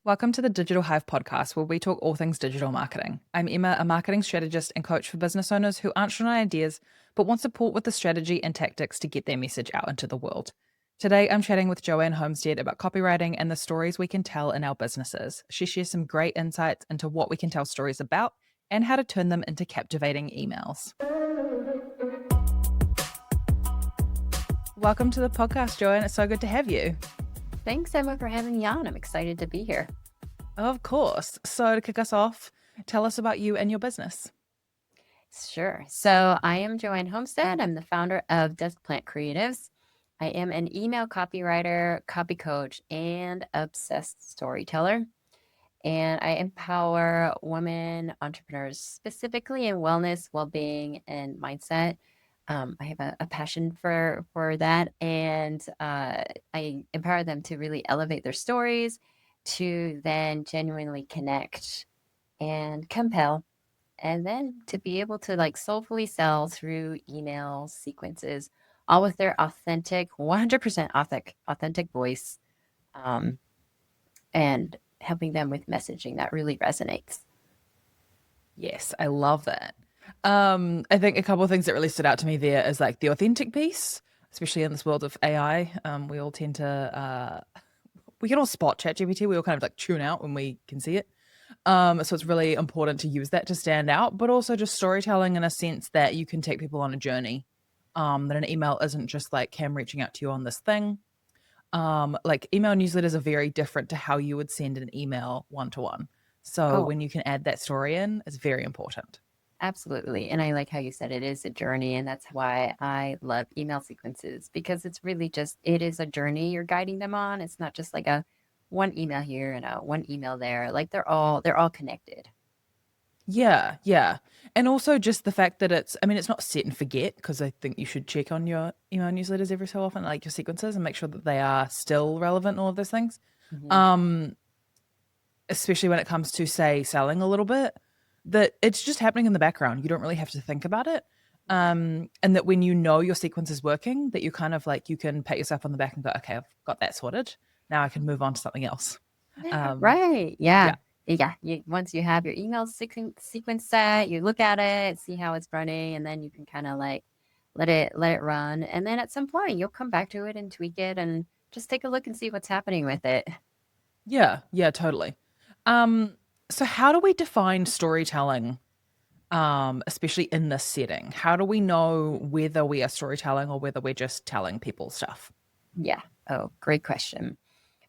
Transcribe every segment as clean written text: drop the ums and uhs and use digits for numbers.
Welcome to the Digital Hive podcast, where we talk all things digital marketing. I'm Emma, a marketing strategist and coach for business owners who aren't short on ideas, but want support with the strategy and tactics to get their message out into the world. Today, I'm chatting with Joanne Homestead about copywriting and the stories we can tell in our businesses. She shares some great insights into what we can tell stories about and how to turn them into captivating emails. Welcome to the podcast, Joanne. It's so good to have you. Thanks, Emma, for having me on. I'm excited to be here. Of course. So, to kick us off, tell us about you and your business. Sure. So I am Joanne Homestead. I'm the founder of Desk Plant Creatives. I am an email copywriter, copy coach, and obsessed storyteller. And I empower women entrepreneurs specifically in wellness, well-being, and mindset. I have a passion for that, and I empower them to really elevate their stories, to then genuinely connect and compel, and then to be able to like soulfully sell through email sequences, all with their authentic, 100% authentic voice, um, and helping them with messaging that really resonates. Yes, I love that. I think a couple of things that really stood out to me there is like the authentic piece, especially in this world of AI. We all tend to we can all spot ChatGPT. We all kind of like tune out when we can see it. So it's really important to use that to stand out, but also just storytelling in a sense that you can take people on a journey. That an email isn't just like Cam reaching out to you on this thing. Like email newsletters are very different to how you would send an email one to one. So Oh, when you can add that story in, it's very important. absolutely. And I like how you said it is a journey. And that's why I love email sequences, because it's really just, it is a journey you're guiding them on. It's not just like a one email here and a one email there. Like they're all connected. Yeah, yeah. And also just the fact that I mean, it's not set and forget because I think you should check on your email newsletters every so often, like your sequences, and make sure that they are still relevant and all of those things. Mhm. Um, Especially when it comes to, say, selling a little bit, that it's just happening in the background. You don't really have to think about it. Yeah. And that when you know your sequence is working, that you kind of like you can pat yourself on the back and go, okay, I've got that sorted. Now I can move on to something else. Right. Yeah. Yeah. Yeah. Once you have your email sequence set, you look at it, see how it's running, and then you can kind of like let it run. And then at some point you'll come back to it and tweak it and just take a look and see what's happening with it. Yeah, yeah, totally. Um, so how do we define storytelling, especially in this setting? How do we know whether we are storytelling or whether we're just telling people stuff? Yeah. Oh, great question.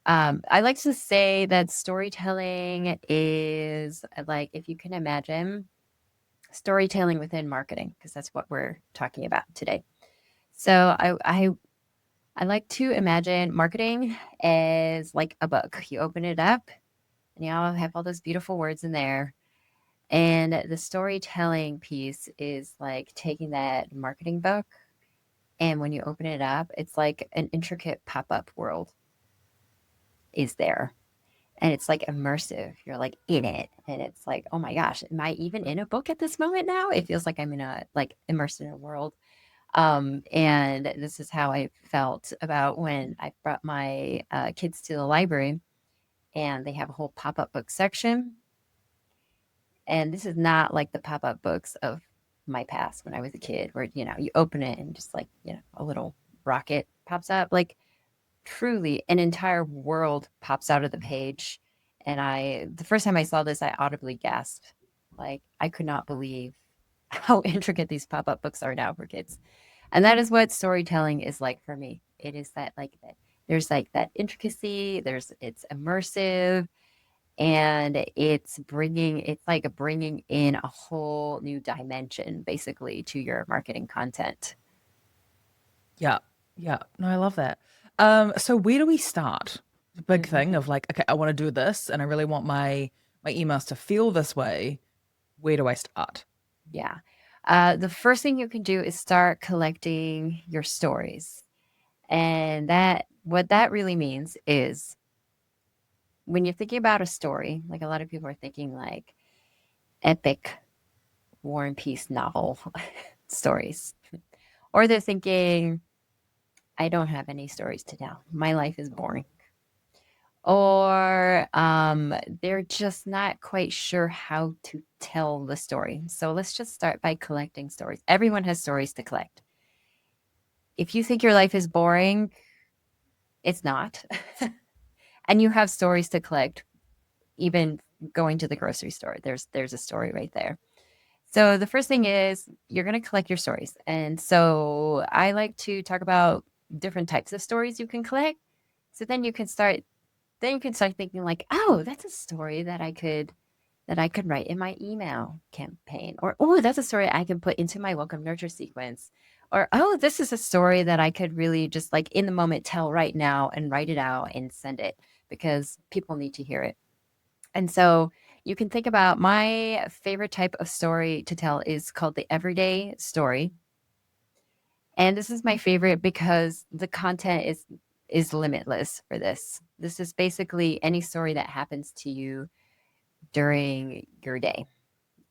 I like to say that storytelling is like, if you can imagine storytelling within marketing, because that's what we're talking about today. So I like to imagine marketing as like a book. You open it up and you all have all those beautiful words in there. And the storytelling piece is like taking that marketing book, and when you open it up, it's like an intricate pop-up world is there. And it's like immersive. You're like in it. And it's like, oh my gosh, am I even in a book at this moment now? It feels like I'm in a like immersed in a world. And this is how I felt about when I brought my kids to the library, and they have a whole pop up book section. And this is not like the pop up books of my past when I was a kid, where, you open it and just like, a little rocket pops up. Like truly an entire world pops out of the page. And the first time I saw this, I audibly gasped. Like, I could not believe how intricate these pop up books are now for kids. And that is what storytelling is like for me. It is that like that there's like that intricacy, it's immersive, and it's like bringing in a whole new dimension basically to your marketing content. Yeah. Yeah. No, I love that. So where do we start? The big thing Mhm. of like, okay, I want to do this and I really want my emails to feel this way. Where do I start? Yeah. The first thing you can do is start collecting your stories. And what that really means is, when you're thinking about a story, like a lot of people are thinking like epic War and Peace novel stories. Or they're thinking, I don't have any stories to tell. My life is boring. or they're just not quite sure how to tell the story. So let's just start by collecting stories. Everyone has stories to collect. If you think your life is boring, it's not. And you have stories to collect, even going to the grocery store. There's a story right there. So the first thing is you're going to collect your stories. And so I like to talk about different types of stories you can collect. So then you can start thinking like, oh, that's a story that I could write in my email campaign. Or, oh, that's a story I can put into my welcome nurture sequence. Or, oh, this is a story that I could really just like in the moment tell right now and write it out and send it because people need to hear it. And so you can think about my favorite type of story to tell is called the everyday story. And this is my favorite because the content is limitless for this. This is basically any story that happens to you during your day.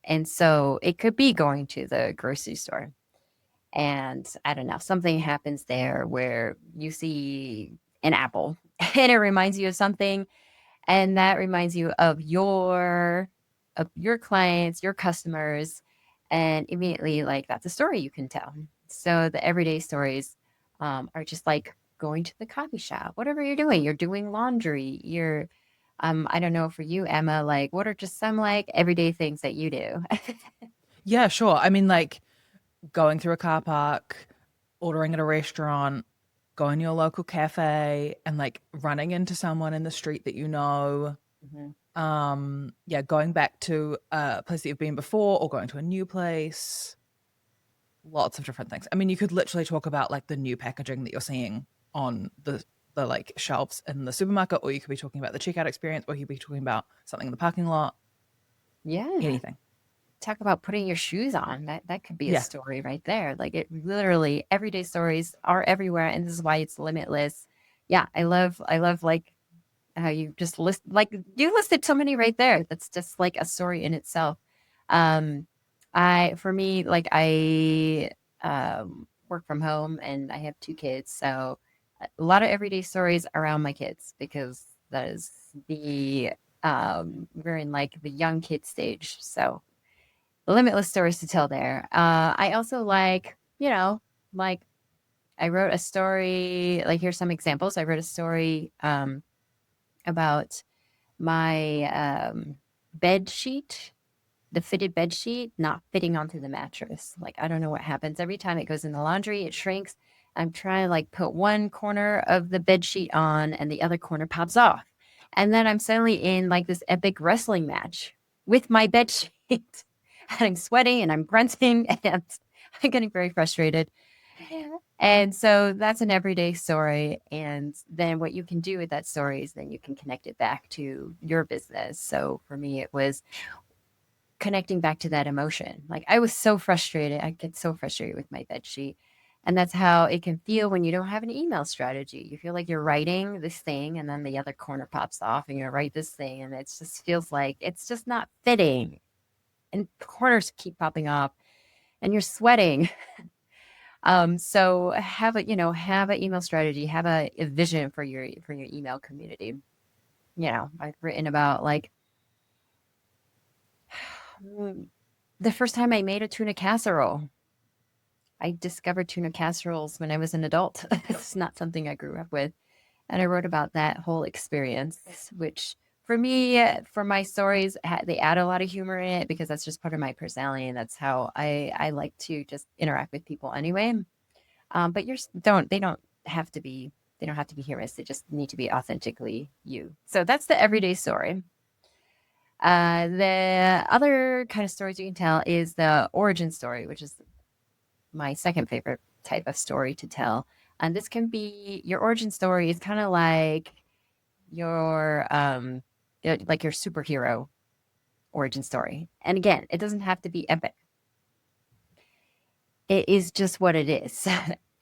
And so it could be going to the grocery store and I don't know, something happens there where you see an apple and it reminds you of something and that reminds you of your clients, your customers, and immediately like that's a story you can tell. So the everyday stories are just like going to the coffee shop, whatever you're doing laundry, I don't know for you, Emma, like what are just some like everyday things that you do? Yeah, sure. I mean, like going through a car park, ordering at a restaurant, going to your local cafe, and like running into someone in the street that you know. Mhm. Yeah, going back to a place that you've been before or going to a new place. Lots of different things. I mean, you could literally talk about like the new packaging that you're seeing on the like shelves in the supermarket, or you could be talking about the checkout experience, or you could be talking about something in the parking lot. Yeah. Anything. Talk about putting your shoes on. That could be a Yeah. story right there. Like it literally everyday stories are everywhere and this is why it's limitless. Yeah, I love like how you just list like you listed so many right there. That's just like a story in itself. Um I for me like I work from home and I have two kids. So a lot of everyday stories around my kids because that is the we're in like the young kid stage. So limitless stories to tell there. I also like, like I wrote a story, like here's some examples. I wrote a story about my bed sheet, the fitted bed sheet not fitting onto the mattress. Like I don't know what happens. Every time it goes in the laundry, it shrinks. I'm trying to like put one corner of the bed sheet on and the other corner pops off. And then I'm suddenly in like this epic wrestling match with my bed sheet. And I'm sweating and I'm grunting and I'm getting very frustrated. And so that's an everyday story. And then what you can do with that story is then you can connect it back to your business. So for me, it was connecting back to that emotion. Like I was so frustrated. I get so frustrated with my bed sheet. And that's how it can feel when you don't have an email strategy. You feel like you're writing this thing and then the other corner pops off and you write this thing and it just feels like it's just not fitting. And corners keep popping off and you're sweating. So have an email strategy, have a vision for your email community. I've written about like the first time I made a tuna casserole. I discovered tuna casseroles when I was an adult. It's not something I grew up with. And I wrote about that whole experience, which for me, for my stories, they add a lot of humor in it because that's just part of my personality. And that's how I like to just interact with people anyway. But they don't have to be, they don't have to be humorous. They just need to be authentically you. So that's the everyday story. The other kind of stories you can tell is the origin story, which is my second favorite type of story to tell. And this can be your origin story is kind of like your like your superhero origin story. And again, it doesn't have to be epic. It is just what it is.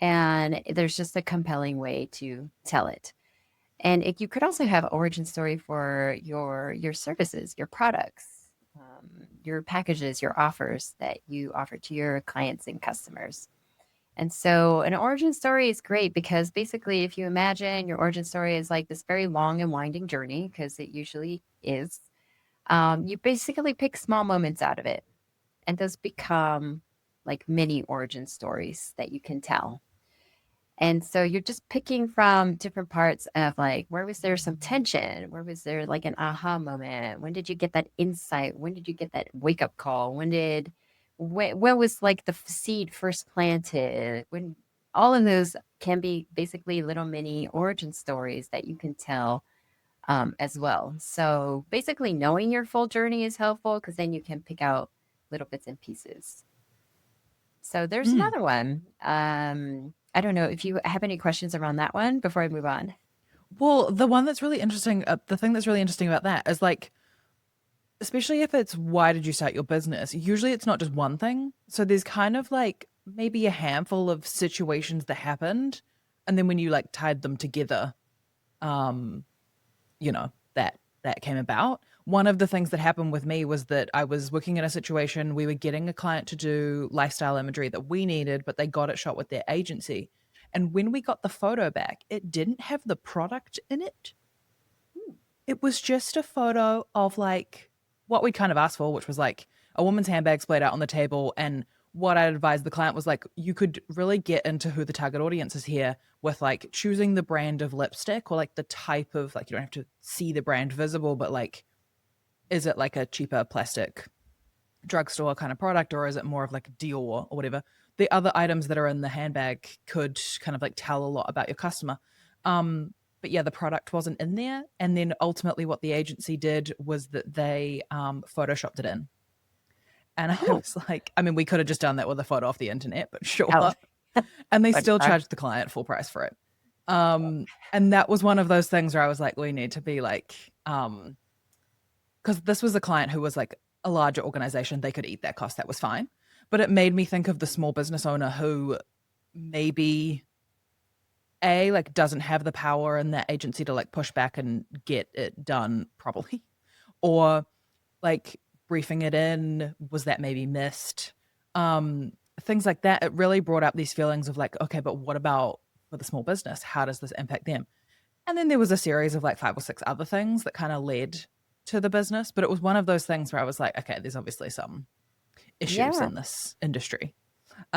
And there's just a compelling way to tell it. And you could also have origin story for your services, your products, your packages, your offers that you offer to your clients and customers. And so an origin story is great because basically, if you imagine your origin story is like this very long and winding journey, because it usually is, you basically pick small moments out of it, and those become like mini origin stories that you can tell. And so you're just picking from different parts of like, where was there some tension? Where was there like an aha moment? When did you get that insight? When did you get that wake up call? When was like the seed first planted? When all of those can be basically little mini origin stories that you can tell as well. So basically, knowing your full journey is helpful because then you can pick out little bits and pieces. So there's Mm. another one. I don't know if you have any questions around that one before I move on. Well, the one that's really interesting, the thing that's really interesting about that is like, especially if it's why did you start your business? Usually it's not just one thing. So there's kind of like maybe a handful of situations that happened. And then when you like tied them together, um, that came about. One of the things that happened with me was that I was working in a situation, we were getting a client to do lifestyle imagery that we needed, but they got it shot with their agency. And when we got the photo back, it didn't have the product in it. It was just a photo of like what we kind of asked for, which was like a woman's handbag splayed out on the table. And what I advised the client was like, you could really get into who the target audience is here with like choosing the brand of lipstick or like the type of like, you don't have to see the brand visible, but like, is it like a cheaper plastic drugstore kind of product or is it more of like Dior or whatever? The other items that are in the handbag could kind of like tell a lot about your customer. But yeah, the product wasn't in there. And then ultimately, what the agency did was that they photoshopped it in. And I Oh, was like, I mean, we could have just done that with a photo off the internet, but sure. oh, And they but still charged the client full price for it. And that was one of those things where I was like, we need to be like, because this was a client who was like a larger organization, they could eat that cost. That was fine. But it made me think of the small business owner who maybe a like doesn't have the power in that agency to like push back and get it done properly, or like briefing it in was that maybe missed, things like that. It really brought up these feelings of like, okay, but what about for the small business? How does this impact them? And then there was a series of like 5 or 6 other things that kind of led to the business. But it was one of those things where I was like, okay, there's obviously some issues yeah, in this industry.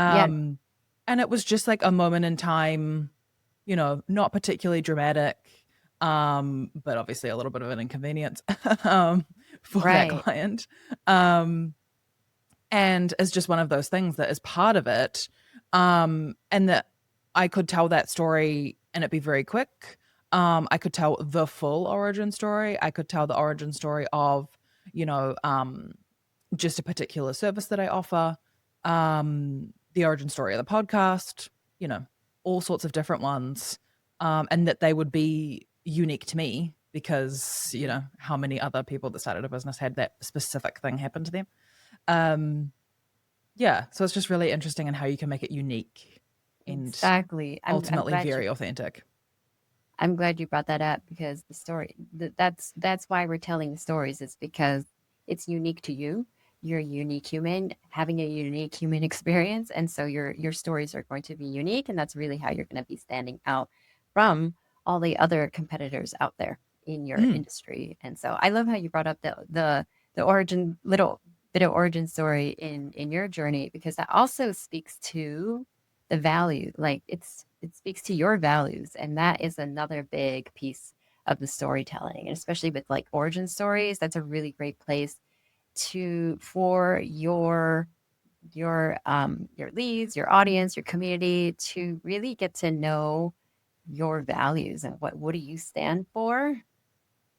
yeah, Um, and it was just like a moment in time, not particularly dramatic, but obviously a little bit of an inconvenience for that right. client. Um, and it's just one of those things that is part of it. And that I could tell that story and it be very quick. I could tell the full origin story. I could tell the origin story of, you know, um, just a particular service that I offer, the origin story of the podcast, all sorts of different ones, and that they would be unique to me because, how many other people that started a business had that specific thing happen to them. Um, yeah, so it's just really interesting in how you can make it unique and Exactly. ultimately very authentic. I'm glad you brought that up because the story that's why we're telling the stories. It's because it's unique to you. You're a unique human having a unique human experience, and so your stories are going to be unique, and that's really how you're going to be standing out from all the other competitors out there in your Mm, industry. And so I love how you brought up the origin little bit of origin story in your journey because that also speaks to the value. Like it speaks to your values, and that is another big piece of the storytelling. And especially with like origin stories, that's a really great place to for your leads, your audience, your community to really get to know your values and what do you stand for,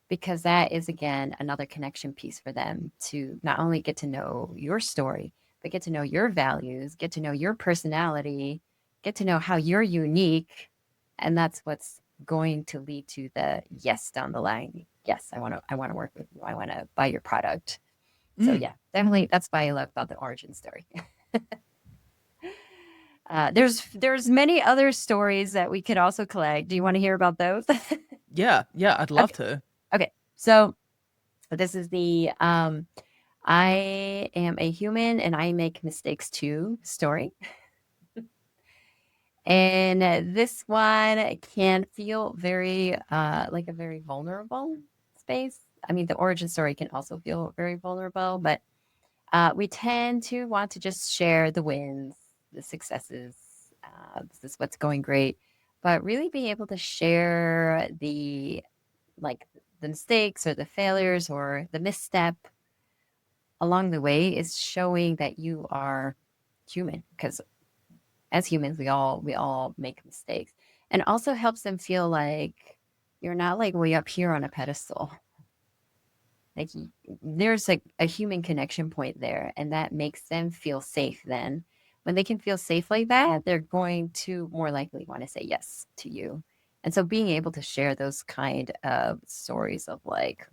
because that is again another connection piece for them to not only get to know your story, but get to know your values, get to know your personality, get to know how you're unique, and that's what's going to lead to the yes down the line. Yes, I want to work with you. I want to buy your product. So mm. yeah, definitely that's why I love about the origin story. There's many other stories that we could also collect. Do you want to hear about those? Yeah, yeah, I'd love Okay. to. Okay. So this is the I am a human and I make mistakes too story. And this one can feel very like a very vulnerable space. I mean, the origin story can also feel very vulnerable, but we tend to want to just share the wins, the successes. This is what's going great, but really being able to share the like the mistakes or the failures or the misstep along the way is showing that you are human, because as humans we all make mistakes, and also helps them feel like you're not like way up here on a pedestal. Like there's a human connection point there, and that makes them feel safe. Then when they can feel safe like that, they're going to more likely want to say yes to you. And so being able to share those kind of stories of like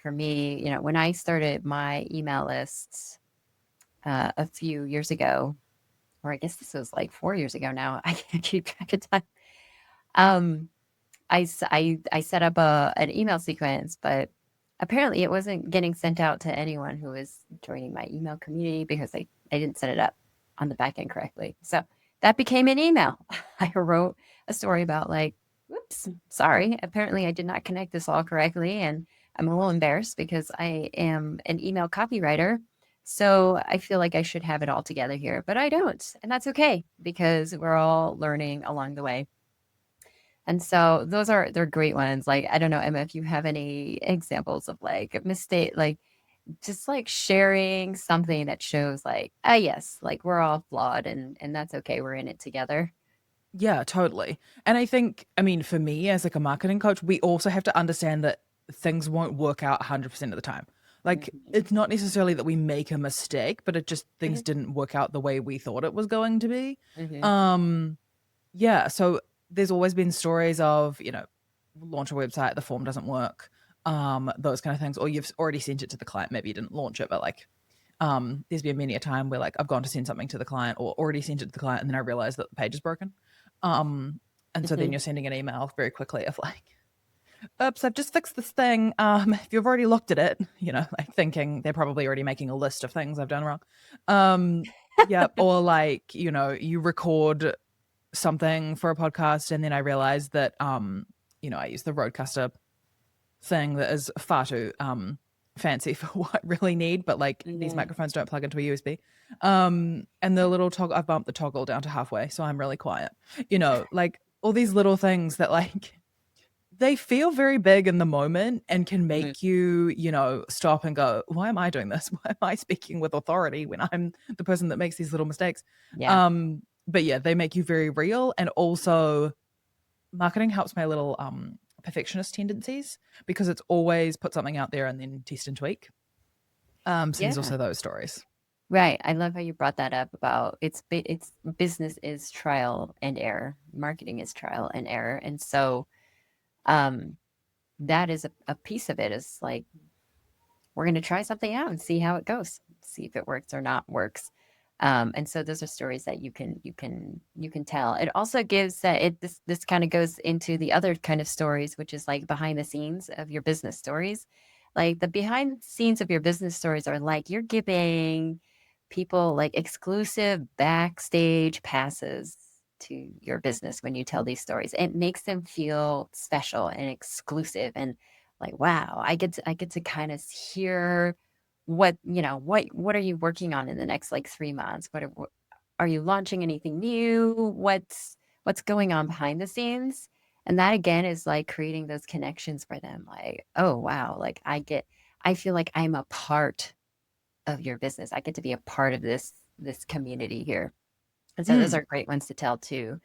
for me, when I started my email lists a few years ago, or I guess this was like 4 years ago now. I can't keep track of time. Um, I set up an email sequence, but apparently it wasn't getting sent out to anyone who was joining my email community because I didn't set it up on the back end correctly. So that became an email. I wrote a story about like, whoops, sorry. Apparently I did not connect this all correctly. And I'm a little embarrassed because I am an email copywriter. So I feel like I should have it all together here, but I don't. And that's okay because we're all learning along the way. And so they're great ones. Like, I don't know, Emma, if you have any examples of like mistake, like just like sharing something that shows like, ah, yes, like we're all flawed and that's okay. We're in it together. Yeah, totally. And I think, I mean, for me as like a marketing coach, we also have to understand that things won't work out 100% of the time. Like Mhm. it's not necessarily that we make a mistake, but it just things Mhm. didn't work out the way we thought it was going to be. Mhm. Um yeah, so there's always been stories of, launch a website, the form doesn't work, those kind of things, or you've already sent it to the client, maybe you didn't launch it, but like there's been many a time where like I've gone to send something to the client or already sent it to the client and then I realize that the page is broken. Um, and so then Mhm. you're sending an email very quickly of like, oops, I've just fixed this thing. If you've already looked at it, like thinking they're probably already making a list of things I've done wrong. Yeah, or like, you record something for a podcast and then I realized that I use the Rodecaster thing that is far too fancy for what I really need, but like these Mhm. microphones don't plug into a USB. And the little toggle, I've bumped the toggle down to halfway, so I'm really quiet. Like all these little things that like they feel very big in the moment and can Mhm. make you, stop and go, why am I doing this? Why am I speaking with authority when I'm the person that makes these little mistakes? Yeah. But yeah, they make you very real. And also marketing helps my little perfectionist tendencies because it's always put something out there and then test and tweak. So there's Yeah. also those stories. Right. I love how you brought that up about it's business is trial and error. Marketing is trial and error. And so um that is a piece of it is like we're going to try something out and see how it goes, see if it works or not works. And so those are stories that you can tell. It also gives that this kind of goes into the other kind of stories, which is like behind the scenes of your business stories. Like the behind the scenes of your business stories are like you're giving people like exclusive backstage passes to your business when you tell these stories. It makes them feel special and exclusive and like wow, I get to kind of hear what are you working on in the next like 3 months, are you launching anything new, what's going on behind the scenes. And that again is like creating those connections for them, like oh wow, like I feel like I'm a part of your business, I get to be a part of this community here. And so those Mm, are great ones to tell too.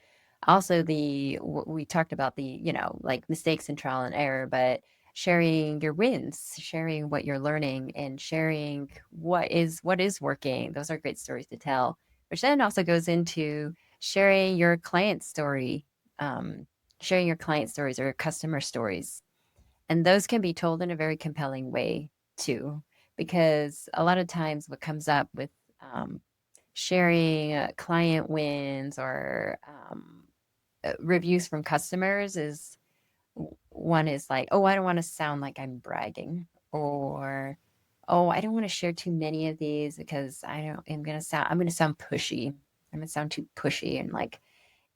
Also, we talked about the, like mistakes and trial and error, but sharing your wins, sharing what you're learning, and sharing what is working. Those are great stories to tell. Which then also goes into sharing your client story, um, sharing your client stories or your customer stories, and those can be told in a very compelling way too, because a lot of times what comes up with sharing client wins or reviews from customers is one is like, oh, I don't want to sound like I'm bragging, or oh, I don't want to share too many of these because I'm gonna sound pushy. I'm gonna sound too pushy and like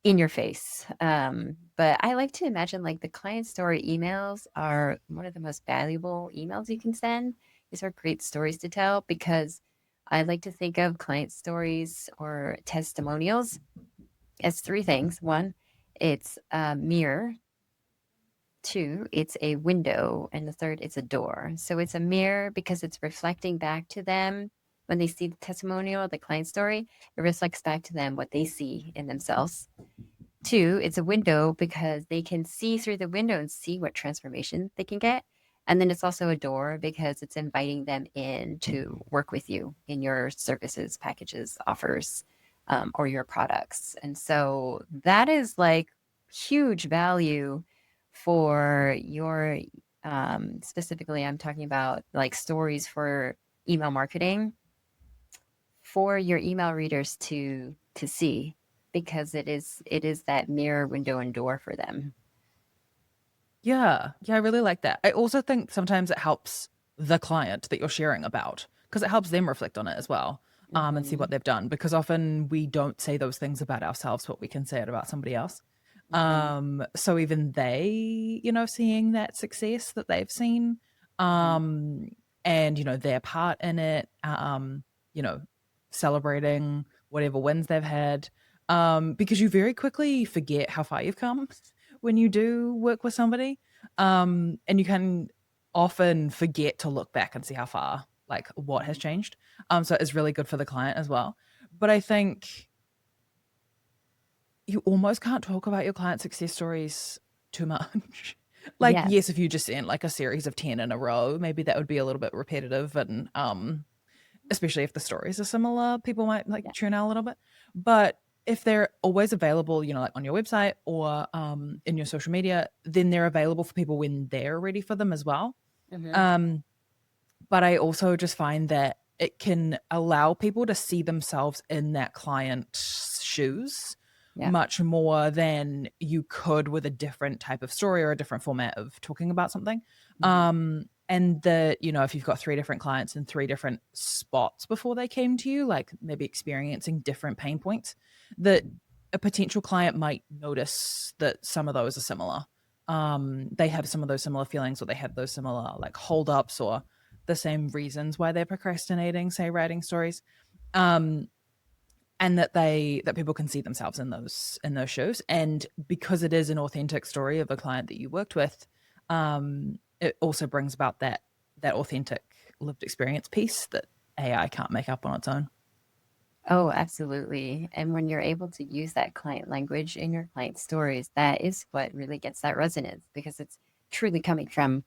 in your face. But I like to imagine like the client story emails are one of the most valuable emails you can send. These are great stories to tell because I like to think of client stories or testimonials as three things. One, it's a mirror. Two, it's a window. And the third, it's a door. So it's a mirror because it's reflecting back to them when they see the testimonial, the client story, it reflects back to them what they see in themselves. Two, it's a window because they can see through the window and see what transformation they can get. And then it's also a door because it's inviting them in to work with you in your services, packages, offers, or your products. And so that is like huge value for your, specifically, I'm talking about like stories for email marketing for your email readers to see because it is that mirror window and door for them. Yeah, yeah, I really like that. I also think sometimes it helps the client that you're sharing about because it helps them reflect on it as well, and see what Hmm. they've done. Because often we don't say those things about ourselves, but we can say it about somebody else. Hmm. So even they, seeing that success that they've seen, Hmm. um, and their part in it, you know, celebrating whatever wins they've had, because you very quickly forget how far you've come when you do work with somebody. And you can often forget to look back and see how far, like what has changed. So it's really good for the client as well. But I think you almost can't talk about your client success stories too much. Like, Yes. yes, if you just sent like a series of 10 in a row, maybe that would be a little bit repetitive and especially if the stories are similar, people might like Yeah. tune out a little bit. But if they're always available, like on your website or in your social media, then they're available for people when they're ready for them as well. Hmm. Um, but I also just find that it can allow people to see themselves in that client's shoes Yeah. much more than you could with a different type of story or a different format of talking about something. Hmm. And that, if you've got three different clients in three different spots before they came to you, like maybe experiencing different pain points, that a potential client might notice that some of those are similar. They have some of those similar feelings, or they have those similar like holdups, or the same reasons why they're procrastinating, say writing stories. Um, and that people can see themselves in those shows. And because it is an authentic story of a client that you worked with, it also brings about that authentic lived experience piece that AI can't make up on its own. Oh, absolutely. And when you're able to use that client language in your client stories, that is what really gets that resonance because it's truly coming from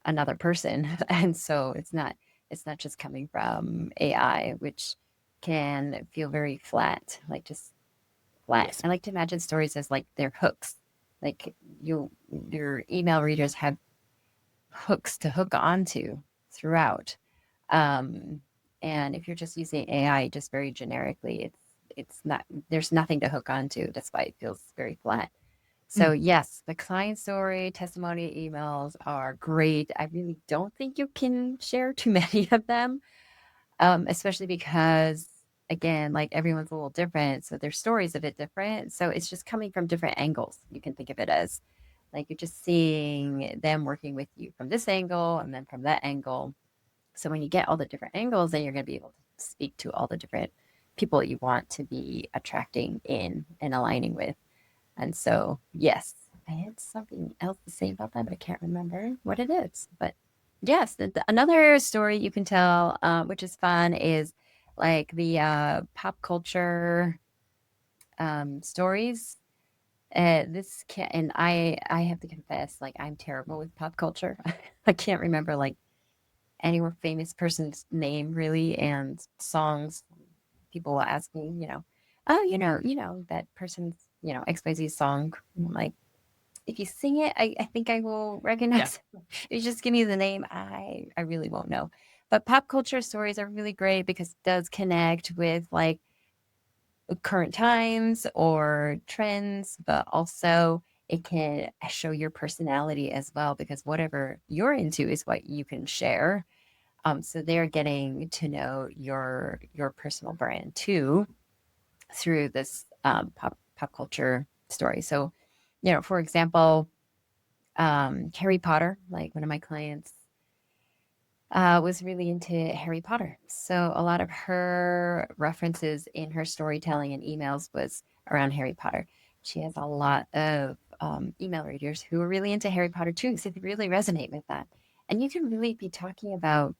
another person. And so it's not just coming from AI, which can feel very flat, like just flat. Yes. I like to imagine stories as like they're hooks. Like your email readers have hooks to hook onto throughout. Um, and if you're just using AI just very generically, it's not there's nothing to hook onto. That's why it feels very flat. So Mm. yes, the client story testimony emails are great. I really don't think you can share too many of them, especially because again, like everyone's a little different, so their story's a bit different. So it's just coming from different angles. You can think of it as like you're just seeing them working with you from this angle and then from that angle. So when you get all the different angles, then you're going to be able to speak to all the different people you want to be attracting in and aligning with. And so, yes, I had something else to say about that, but I can't remember what it is. But yes, another story you can tell, which is fun, is like the pop culture stories. This can, and I have to confess, like I'm terrible with pop culture. I can't remember like any famous person's name really, and songs. People will ask me, oh, that person's, XYZ song. I'm like, if you sing it, I think I will Yeah. recognize it. If you just give me the name, I really won't know. But pop culture stories are really great because it does connect with like current times or trends, but also it can show your personality as well because whatever you're into is what you can share. So they're getting to know your personal brand too through this pop culture stories. So, for example, Harry Potter, like one of my clients was really into Harry Potter. So a lot of her references in her storytelling and emails was around Harry Potter. She has a lot of email readers who are really into Harry Potter too, so they really resonate with that. And you can really be talking about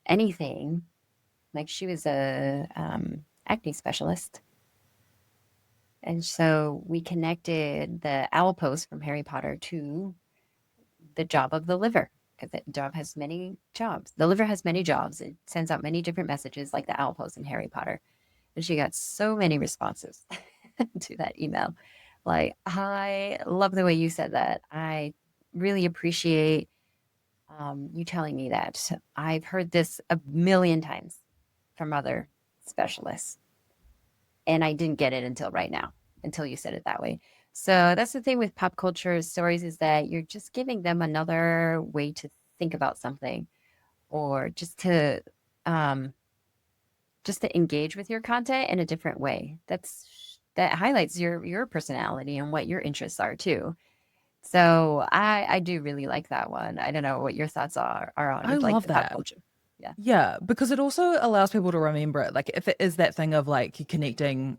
anything. Like she was a acne specialist, and so we connected the owl post from Harry Potter to the job of the liver, because the job has many jobs. The liver has many jobs. It sends out many different messages, like the owl post in Harry Potter. And she got so many responses to that email. Like, I love the way you said that. I really appreciate you telling me that. I've heard this a million times from other specialists, and I didn't get it until right now, until you said it that way. So that's the thing with pop culture stories, is that you're just giving them another way to think about something, or um just to engage with your content in a different way. That highlights your personality and what your interests are too. So I do really like that one. I don't know what your thoughts are on I with like love the pop that. culture. Yeah. Yeah, because it also allows people to remember it. Like if it is that thing of like connecting,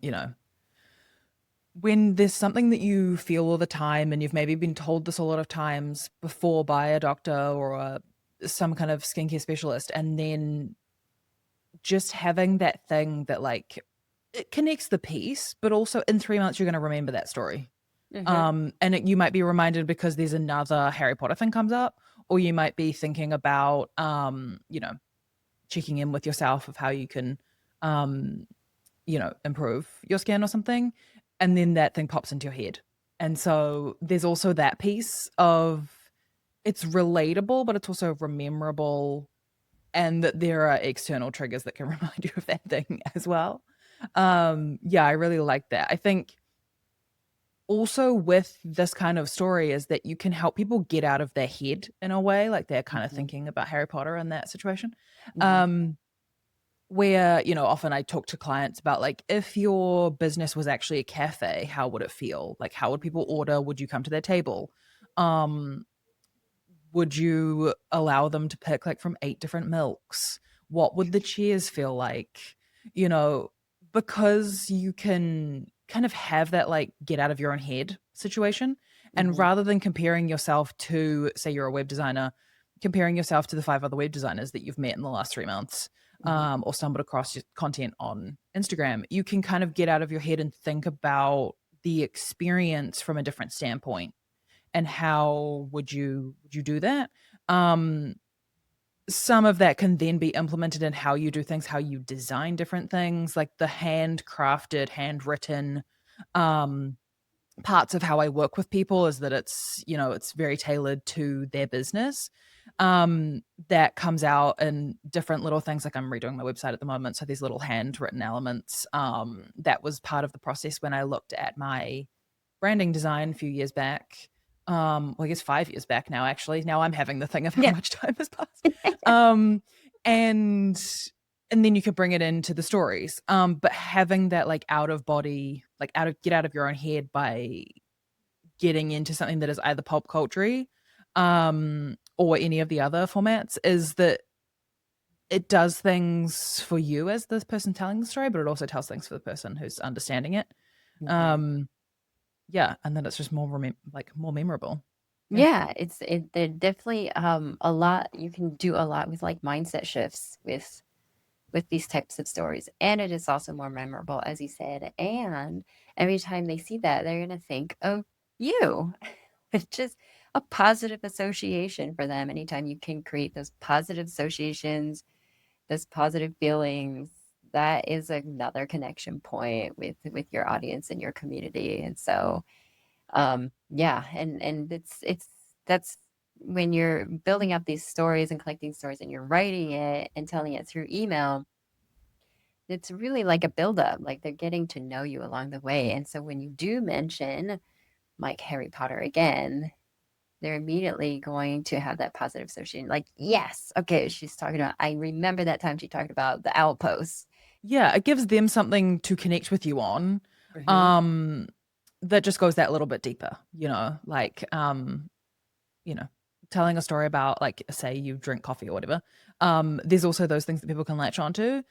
when there's something that you feel all the time and you've maybe been told this a lot of times before by a doctor or some kind of skincare specialist, and then just having that thing that like it connects the piece, but also in 3 months you're going to remember that story. Mm-hmm. You might be reminded because there's another Harry Potter thing comes up, or you might be thinking about checking in with yourself of how you can um improve your skin or something, and then that thing pops into your head. And so there's also that piece of it's relatable, but it's also rememberable, and that there are external triggers that can remind you of that thing as well. Yeah, I really like that. I think also with this kind of story is that you can help people get out of their head in a way, like they're kind of Mm-hmm. thinking about Harry Potter in that situation. Mm-hmm. Um, where, often I talk to clients about like if your business was actually a cafe, how would it feel? Like how would people order? Would you come to their table? Um, would you allow them to pick like from 8 different milks? What would the cheers feel like? You know, because you can kind of have that like get out of your own head situation. And Mm-hmm. rather than comparing yourself to, say, you're a web designer, comparing yourself to the 5 other web designers that you've met in the last 3 months, Mm-hmm. or stumbled across your content on Instagram, you can kind of get out of your head and think about the experience from a different standpoint. And how would you do that? Um, some of that can then be implemented in how you do things, how you design different things, like the handcrafted, handwritten um, parts of how I work with people is that it's very tailored to their business. That comes out in different little things. Like I'm redoing my website at the moment, so these little handwritten elements. That was part of the process when I looked at my branding design a few years back. Well, I guess 5 years back now, actually. Now I'm having the thing of how Yeah. much time has passed. Um, and and then you could bring it into the stories. But having that like out of body, like get out of your own head by getting into something that is either pop culture, or any of the other formats, is that it does things for you as the person telling the story, but it also tells things for the person who's understanding it. Mm-hmm. Um, yeah, and then it's just more memorable. Yeah. Yeah, they're definitely a lot. You can do a lot with like mindset shifts with these types of stories, and it is also more memorable, as you said. And every time they see that, they're gonna think of you, which is a positive association for them. Anytime you can create those positive associations, those positive feelings, that is another connection point with your audience and your community. And so yeah, and it's that's when you're building up these stories and collecting stories and you're writing it and telling it through email, it's really like a buildup, like they're getting to know you along the way. And so when you do mention like Harry Potter again, they're immediately going to have that positive association, like, yes, okay, she's talking about, I remember that time she talked about the owl post. Yeah, it gives them something to connect with you on. Hmm. Um that just goes that little bit deeper, like you know, telling a story about, like, say you drink coffee or whatever. There's also those things that people can latch onto.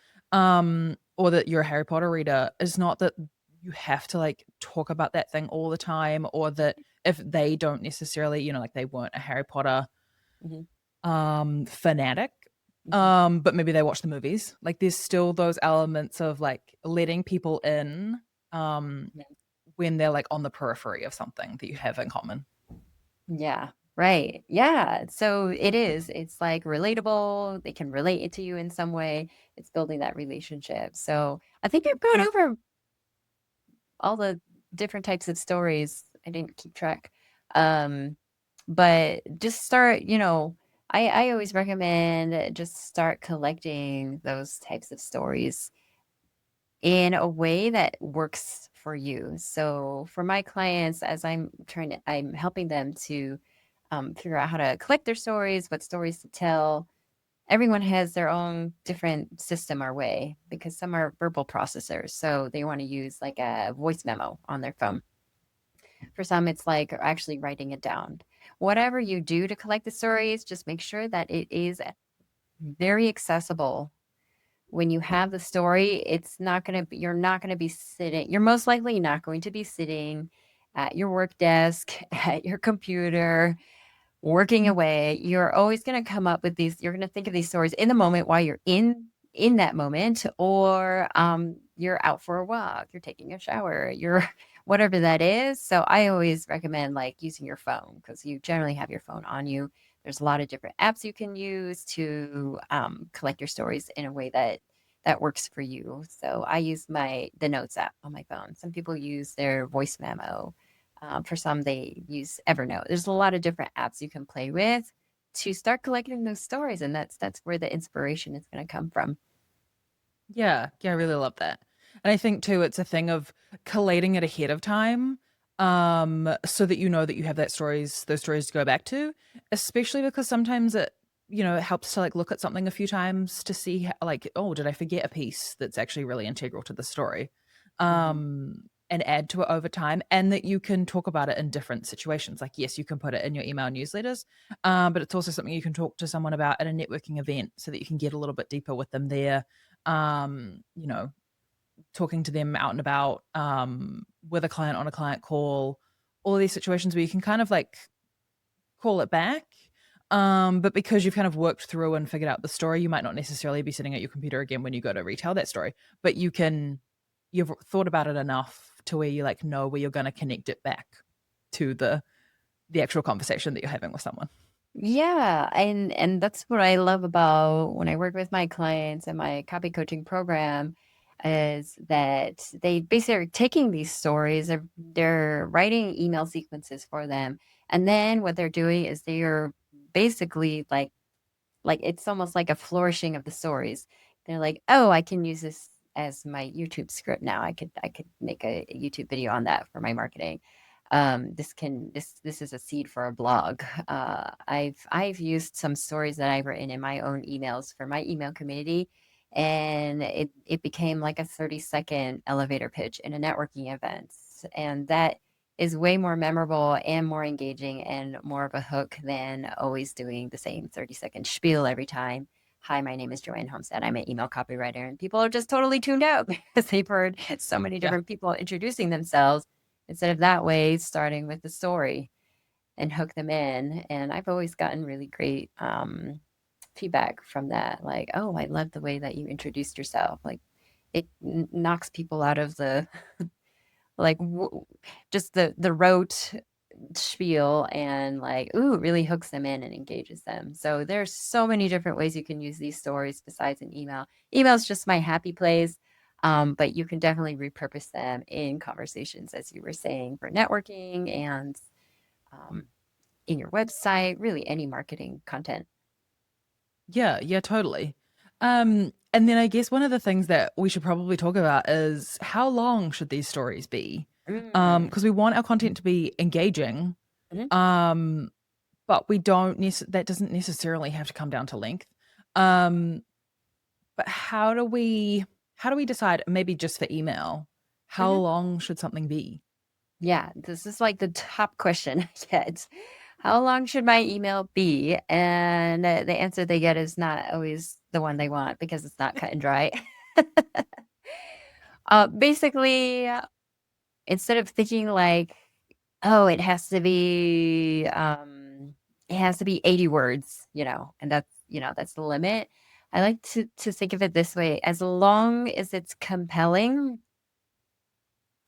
Or that you're a Harry Potter reader. It's not that you have to like talk about that thing all the time, or that if they don't necessarily, like they weren't a Harry Potter Mhm, fanatic, mhm. but maybe they watch the movies. Like there's still those elements of like letting people in um Yeah. when they're like on the periphery of something that you have in common. Yeah, right. Yeah. So it is. It's like relatable. They can relate it to you in some way. It's building that relationship. So I think you've gone over all the different types of stories. I didn't keep track. Um, but just start, I always recommend just start collecting those types of stories in a way that works for you. So for my clients, as I'm helping them to figure out how to collect their stories, what stories to tell. Everyone has their own different system or way because some are verbal processors. So they want to use like a voice memo on their phone. For some, it's like actually writing it down. Whatever you do to collect the stories, just make sure that it is very accessible. When you have the story, you're not going to be sitting, you're most likely not going to be sitting at your work desk, at your computer, working away. You're always going to come up with these, you're going to think of these stories in the moment while you're in that moment, or you're out for a walk, you're taking a shower, you're whatever that is. So I always recommend like using your phone because you generally have your phone on you. There's a lot of different apps you can use to collect your stories in a way that works for you. So I use the notes app on my phone. Some people use their voice memo. For some, they use Evernote. There's a lot of different apps you can play with to start collecting those stories, and that's where the inspiration is going to come from. Yeah, yeah, I really love that. And I think too, it's a thing of collating it ahead of time, so that you know that you have those stories to go back to, especially because sometimes it helps to like look at something a few times to see how, like, oh, did I forget a piece that's actually really integral to the story? Hmm. And add to it over time, and that you can talk about it in different situations. Like, yes, you can put it in your email newsletters, but it's also something you can talk to someone about at a networking event so that you can get a little bit deeper with them there, um, you know, talking to them out and about, with a client on a client call, all of these situations where you can kind of like call it back. But because you've kind of worked through and figured out the story, you might not necessarily be sitting at your computer again when you go to retell that story, but you've thought about it enough to where you like know where you're going to connect it back to the actual conversation that you're having with someone. Yeah, and that's what I love about when I work with my clients and my copy coaching program is that they basically are taking these stories, they're writing email sequences for them, and then what they're doing is they are basically like it's almost like a flourishing of the stories. They're like, "Oh, I can use this as my YouTube script now. I could make a YouTube video on that for my marketing. This is a seed for a blog. I've used some stories that I've written in my own emails for my email community, and it became like a 30-second elevator pitch in a networking event, and that is way more memorable and more engaging and more of a hook than always doing the same 30-second spiel every time. Hi, my name is Joanne Homestead. I'm an email copywriter. And people are just totally tuned out because they've heard so many Yeah. different people introducing themselves instead of that way, starting with the story and hook them in. And I've always gotten really great feedback from that. Like, oh, I love the way that you introduced yourself. Like, it knocks people out of the like just the rote spiel and like ooh really hooks them in and engages them. So there's so many different ways you can use these stories besides an email. Email's just my happy place, but you can definitely repurpose them in conversations as you were saying for networking and um, in your website, really any marketing content. Yeah, yeah, totally. And then I guess one of the things that we should probably talk about is how long should these stories be? Mm. Because we want our content to be engaging, Mhm. um, but we don't that doesn't necessarily have to come down to length. Um, but how do we decide, maybe just for email, how Mhm. long should something be? Yeah, this is like the top question I get. How long should my email be? And the answer they get is not always the one they want because it's not cut and dry. Basically, instead of thinking like, oh, it has to be 80 words, and that's the limit. I like to think of it this way. As long as it's compelling,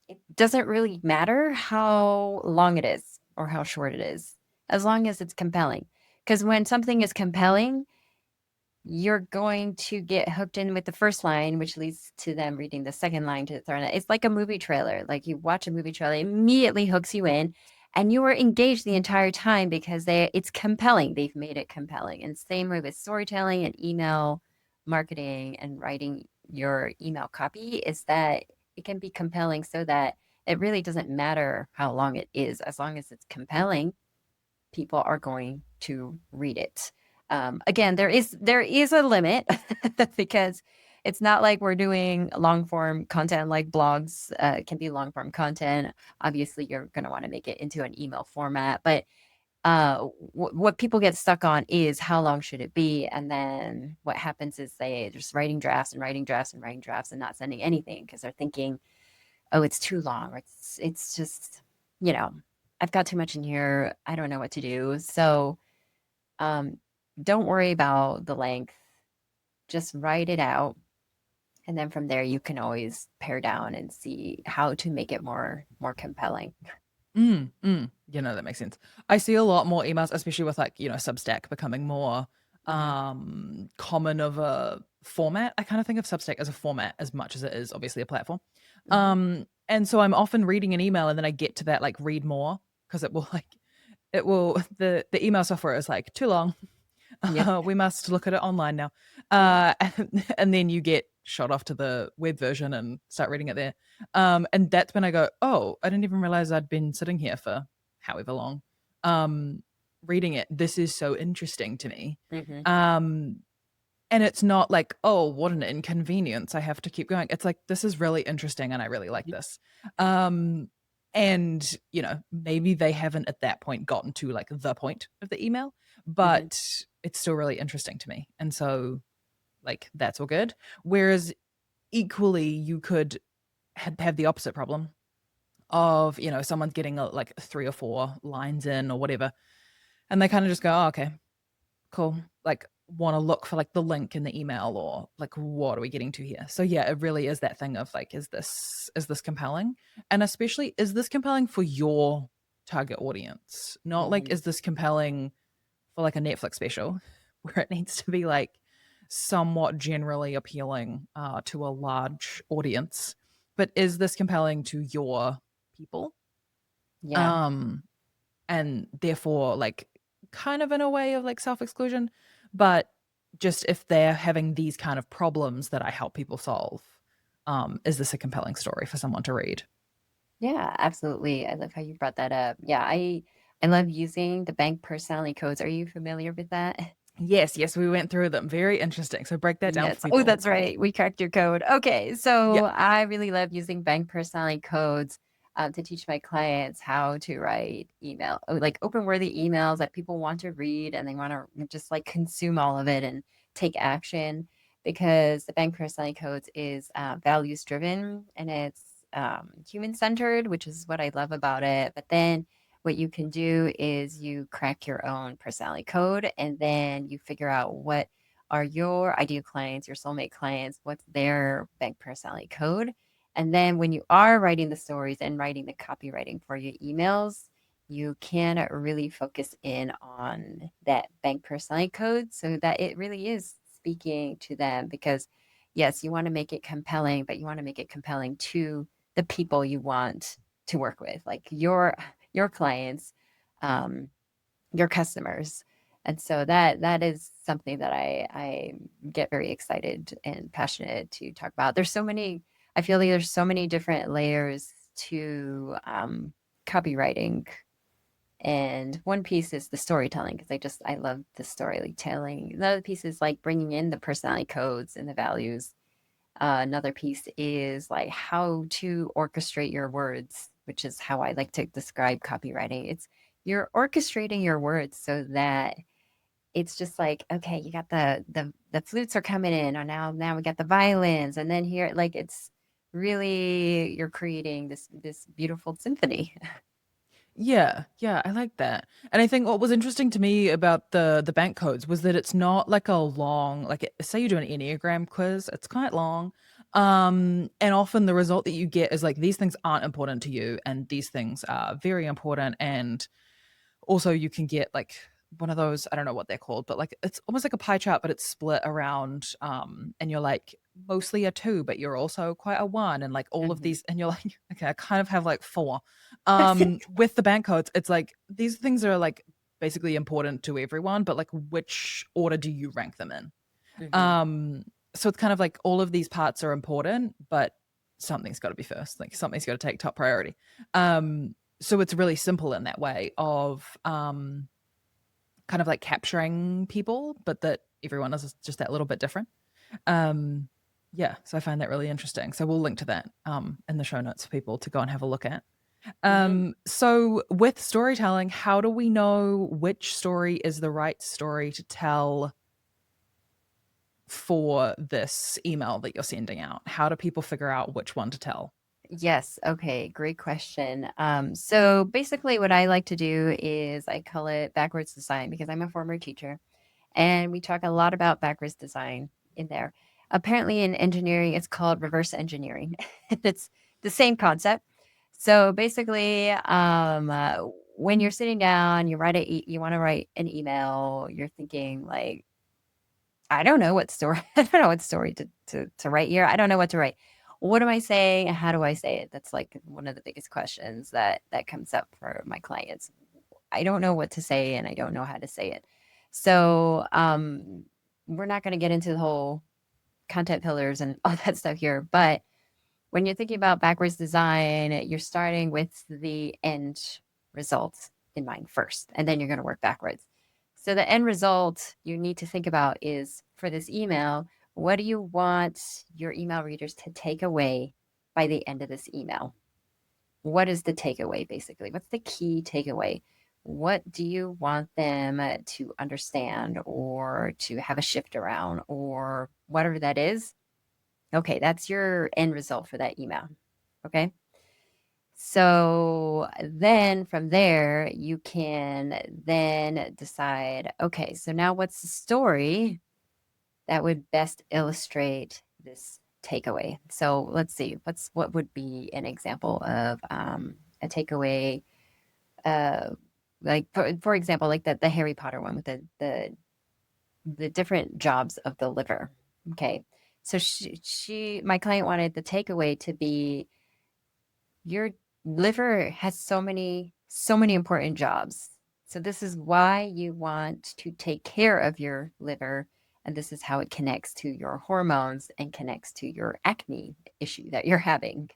it doesn't really matter how long it is or how short it is, as long as it's compelling. Because when something is compelling, you're going to get hooked in with the first line, which leads to them reading the second line to the third line. It's like a movie trailer. Like you watch a movie trailer, it immediately hooks you in, and you are engaged the entire time because it's compelling. They've made it compelling. And same way with storytelling and email marketing and writing your email copy is that it can be compelling so that it really doesn't matter how long it is, as long as it's compelling people are going to read it. Again, there is a limit because it's not like we're doing long form content like blogs. It can be long form content. Obviously, you're going to want to make it into an email format, but what people get stuck on is how long should it be, and then what happens is they're just writing drafts and writing drafts and writing drafts and not sending anything because they're thinking, oh, it's too long, or it's just, you know, I've got too much in here. I don't know what to do. So um, don't worry about the length. Just write it out. And then from there you can always pare down and see how to make it more compelling. That makes sense. I see a lot more emails, especially with like, Substack becoming more Hmm. common of a format. I kind of think of Substack as a format as much as it is obviously a platform. Hmm. And so I'm often reading an email and then I get to that like read more because the email software is like too long. Yep. We must look at it online now. And then you get shot off to the web version and start reading it there. And that's when I go, oh, I didn't even realize I'd been sitting here for however long, um, reading it. This is so interesting to me. Hmm. Um, and it's not like, oh, what an inconvenience. I have to keep going. It's like, this is really interesting and I really like this. Um, and, maybe they haven't at that point gotten to like the point of the email, Hmm. but it's still really interesting to me. And so, like, that's all good. Whereas equally, you could have the opposite problem of, someone's getting like 3 or 4 lines in or whatever. And they kind of just go, oh, okay, cool. Like, want to look for like the link in the email or like what are we getting to here? So yeah, it really is that thing of like, is this compelling? And especially, is this compelling for your target audience? Not like, Hmm. is this compelling for like a Netflix special where it needs to be like somewhat generally appealing to a large audience, but is this compelling to your people? Yeah. Um and therefore like kind of in a way of like self-exclusion, but just if they're having these kind of problems that I help people solve, is this a compelling story for someone to read? Yeah, absolutely. I love how you brought that up. Yeah, I love using the bank personality codes. Are you familiar with that? Yes, yes, we went through them. Very interesting. So break that down for Yes. Oh, people. that's right. We cracked your code. Okay. Yeah. So I really love using bank personality codes to teach my clients how to write email, like open worthy emails that people want to read and they want to just like consume all of it and take action because the bank personality codes is values driven and it's human centered, which is what I love about it. But then what you can do is you crack your own personality code and then you figure out what are your ideal clients, your soulmate clients, what's their bank personality code. And then when you are writing the stories and writing the copywriting for your emails, you can really focus in on that bank personality code so that it really is speaking to them. Because, yes, you want to make it compelling, but you want to make it compelling to the people you want to work with, like your clients, um, your customers. And so that is something that I get very excited and passionate to talk about. I feel like there's so many different layers to copywriting. And one piece is the storytelling because I love the storytelling. Another piece is like bringing in the personality codes and the values. Another piece is like how to orchestrate your words which is how I like to describe copywriting. It's you're orchestrating your words so that it's just like, okay, you got the flutes are coming in, or now we got the violins, and then here, like, it's really you're creating this beautiful symphony. Yeah, yeah, I like that. And I think what was interesting to me about the bank codes was that it's not like a long, like say you do an Enneagram quiz, it's quite long. And often the result that you get is like these things aren't important to you and these things are very important. And also you can get like one of those, I don't know what they're called, but like it's almost like a pie chart, but it's split around and you're like mostly a two, but you're also quite a one, and like all of Mhm. these, and you're like, okay, I kind of have like four. With the bank codes, it's like these things are like basically important to everyone, but like which order do you rank them in? Mhm. Um, so it's kind of like all of these parts are important, but something's got to be first. Like something's got to take top priority. So it's really simple in that way of kind of like capturing people, but that everyone is just that little bit different. Um, yeah, so I find that really interesting. So we'll link to that in the show notes for people to go and have a look at. Mhm. So with storytelling, how do we know which story is the right story to tell for this email that you're sending out? How do people figure out which one to tell? Yes. Okay. Great question. So basically, what I like to do is I call it backwards design because I'm a former teacher, and we talk a lot about backwards design in there. Apparently, in engineering, it's called reverse engineering. It's the same concept. So basically, when you're sitting down, you want to write an email. You're thinking like, I don't know what story. I don't know what story to write here. I don't know what to write. What am I saying? How do I say it? That's like one of the biggest questions that comes up for my clients. I don't know what to say and I don't know how to say it. So we're not going to get into the whole content pillars and all that stuff here. But when you're thinking about backwards design, you're starting with the end result in mind first, and then you're going to work backwards. So the end result you need to think about is for this email, what do you want your email readers to take away by the end of this email? What is the takeaway basically? What's the key takeaway? What do you want them to understand or to have a shift around or whatever that is? Okay, that's your end result for that email. Okay. So then from there, you can then decide, okay, so now what's the story that would best illustrate this takeaway? So let's see, what would be an example of a takeaway? Uh, like for example, like the Harry Potter one with the different jobs of the liver. Okay, so she my client wanted the takeaway to be your liver has so many important jobs. So this is why you want to take care of your liver, and this is how it connects to your hormones and connects to your acne issue that you're having.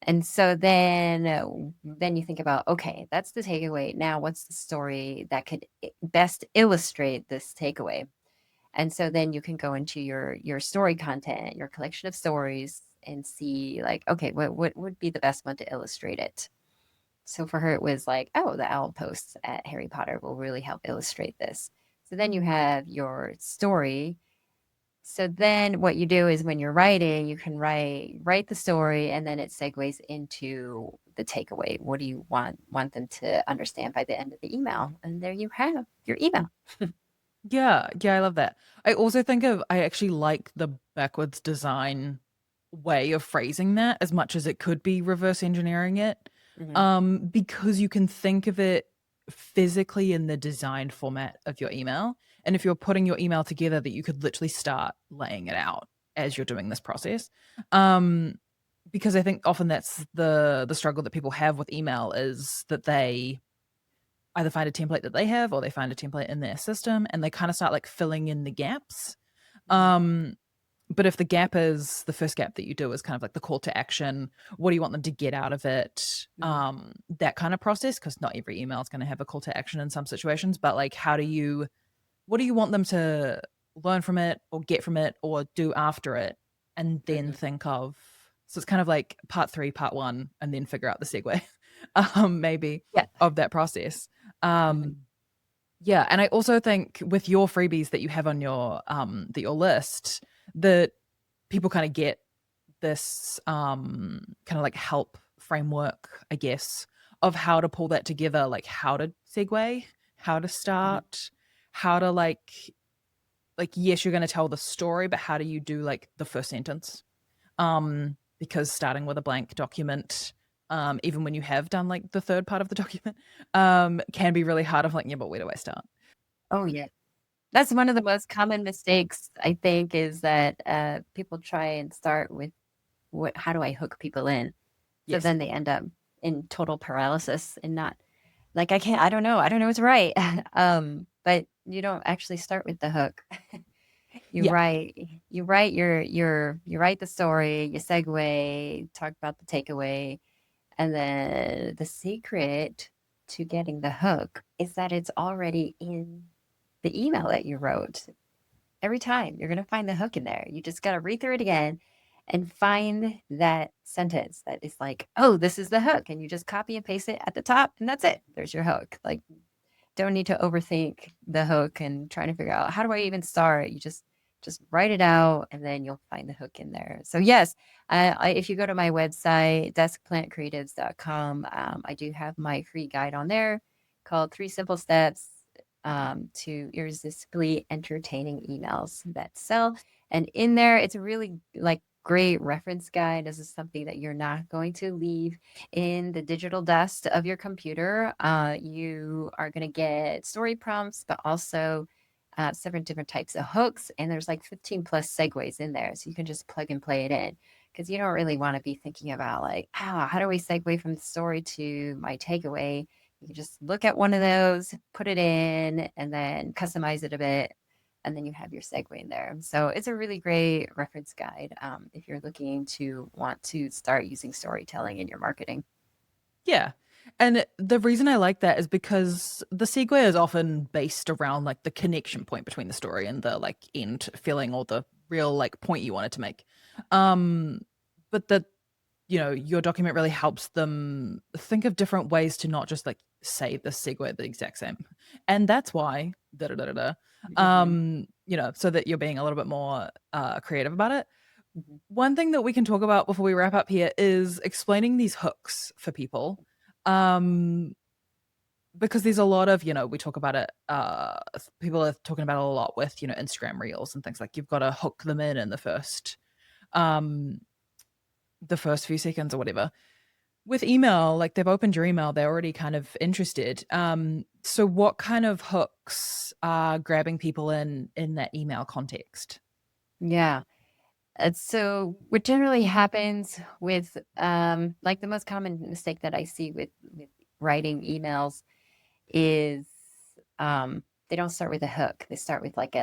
And so then you think about, okay, that's the takeaway. Now what's the story that could best illustrate this takeaway? And so then you can go into your story content, your collection of stories, and see like, okay, what would be the best one to illustrate it? So for her, it was like, oh, the owl posts at Harry Potter will really help illustrate this. So then you have your story. So then what you do is when you're writing, you can write the story and then it segues into the takeaway. What do you want them to understand by the end of the email? And there you have your email. Yeah, yeah, I love that. I actually like the backwards design way of phrasing that as much as it could be reverse engineering it. Hmm. Because you can think of it physically in the designed format of your email. And if you're putting your email together, that you could literally start laying it out as you're doing this process. Um, because I think often that's the struggle that people have with email is that they either find a template that they have or they find a template in their system and they kind of start like filling in the gaps. Hmm. Um, but if the gap is the first gap that you do is kind of like the call to action, what do you want them to get out of it? Hmm. That kind of process, because not every email is going to have a call to action in some situations, but like, what do you want them to learn from it or get from it or do after it? And then Hmm. think of So it's kind of like part three, part one, and then figure out the segue, maybe Yeah. of that process. Mhm. Um, yeah, and I also think with your freebies that you have on your list, that people kind of get this kind of like help framework, I guess, of how to pull that together, like how to segue, how to Mhm. start, how to like yes, you're going to tell the story, but how do you do like the first sentence? Because starting with a blank document, even when you have done like the third part of the document, can be really hard of like, yeah, but where do I start? Oh, yeah. That's one of the most common mistakes, I think, is that people try and start with how do I hook people in? So Yes. then they end up in total paralysis and not like, I don't know what's right. But you don't actually start with the hook. You Yeah. write, you write you write the story, you segue, talk about the takeaway, and then the secret to getting the hook is that it's already in the email that you wrote. Every time you're going to find the hook in there. You just got to read through it again and find that sentence that is like, oh, this is the hook. And you just copy and paste it at the top, and that's it. There's your hook. Like, don't need to overthink the hook and trying to figure out how do I even start. You just write it out, and then you'll find the hook in there. So yes, if you go to my website deskplantcreatives.com, I do have my free guide on there called 3 Simple Steps to Irresistibly Entertaining Emails That Sell. And in there, it's a really like great reference guide. This is something that you're not going to leave in the digital dust of your computer. You are going to get story prompts, but also 7 different types of hooks. And there's like 15 plus segues in there. So you can just plug and play it in because you don't really want to be thinking about like, how do we segue from the story to my takeaway? You can just look at one of those, put it in, and then customize it a bit. And then you have your segue in there. So it's a really great reference guide if you're looking to want to start using storytelling in your marketing. Yeah. And the reason I like that is because the segue is often based around like the connection point between the story and the like end feeling or the real like point you wanted to make. Um, but that your document really helps them think of different ways to not just like say the segue the exact same. And that's why da da da da da. Mhm, So that you're being a little bit more creative about it. mhm. One thing that we can talk about before we wrap up here is explaining these hooks for people. Um, because there's a lot of, we talk about it, people are talking about it a lot with, Instagram reels and things like you've got to hook them in um, the first few seconds or whatever. With email, like they've opened your email, they're already kind of interested. So what kind of hooks are grabbing people in that email context? Yeah. So what generally happens with like the most common mistake that I see with writing emails is they don't start with a hook. They start with like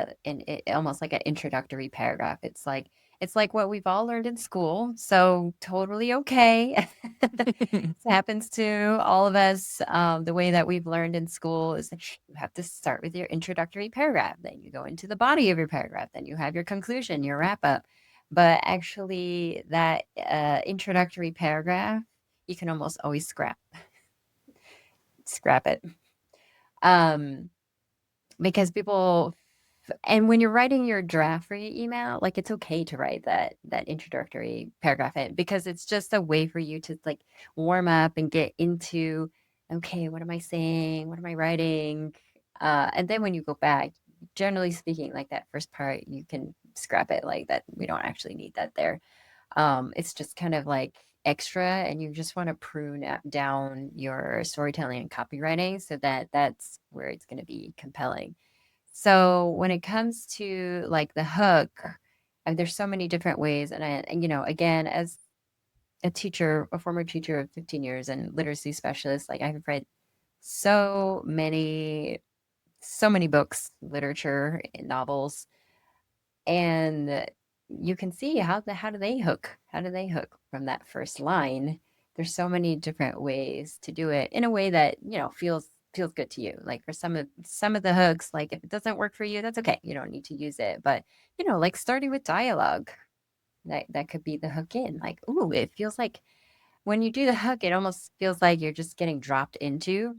almost like an introductory paragraph. It's like what we've all learned in school. So totally okay. This happens to all of us. The way that we've learned in school is that you have to start with your introductory paragraph. Then you go into the body of your paragraph. Then you have your conclusion, your wrap up. But actually, that introductory paragraph, you can almost always scrap it. Um, because people and when you're writing your draft for your email, like it's okay to write that introductory paragraph in because it's just a way for you to like warm up and get into, okay, what am I saying? What am I writing? And then when you go back, generally speaking, like that first part, you can scrap it like that. We don't actually need that there. It's just kind of like extra, and you just want to down your storytelling and copywriting so that that's where it's going to be compelling. So when it comes to like the hook, there's so many different ways, and again, as a teacher, a former teacher of 15 years and literacy specialist, like I've read so many books, literature, novels, and you can see how do they hook? How do they hook from that first line? There's so many different ways to do it in a way that, feels good to you. Like for some of the hooks, like if it doesn't work for you, that's okay. You don't need to use it. But, like starting with dialogue. That could be the hook in. Like, ooh, it feels like when you do the hook, it almost feels like you're just getting dropped into.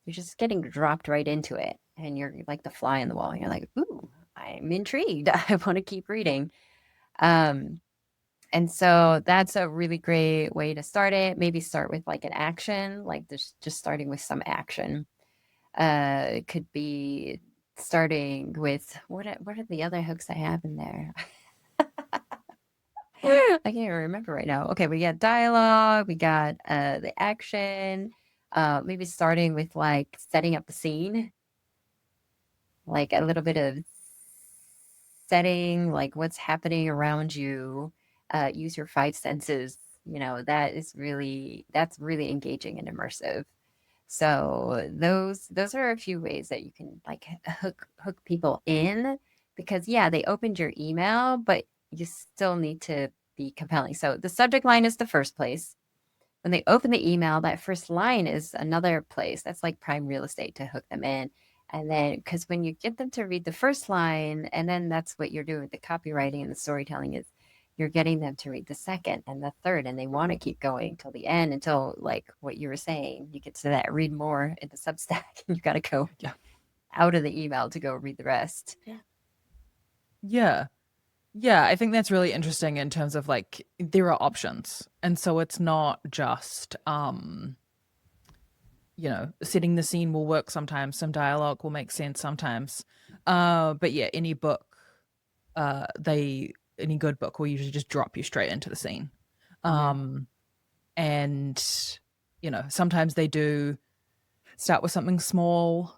You're just getting dropped right into it, and you're like the fly in the wall. You're like, ooh, I'm intrigued. I want to keep reading. Um, and so that's a really great way to start it. Maybe start with like an action, like just starting with some action. It could be starting with what are the other hooks I have in there? I can't even remember right now. Okay, we got dialogue, we got the action, maybe starting with like setting up the scene, like a little bit of setting, like what's happening around you. Use your five senses. You know, that's really engaging and immersive. So those are a few ways that you can like hook people in because yeah, they opened your email, but you still need to be compelling. So the subject line is the first place. When they open the email, that first line is another place. That's like prime real estate to hook them in. And then, because when you get them to read the first line, and then that's what you're doing with the copywriting and the storytelling is you're getting them to read the second and the third, and they want to keep going till the end, until like what you were saying, you get to that read more in the Substack, and you got to go Yeah. out of the email to go read the rest. Yeah. Yeah, I think that's really interesting in terms of like there are options. And so it's not just setting the scene will work sometimes, some dialogue will make sense sometimes. But yeah, they any good book will usually just drop you straight into the scene. Mm-hmm. Um and sometimes they do start with something small,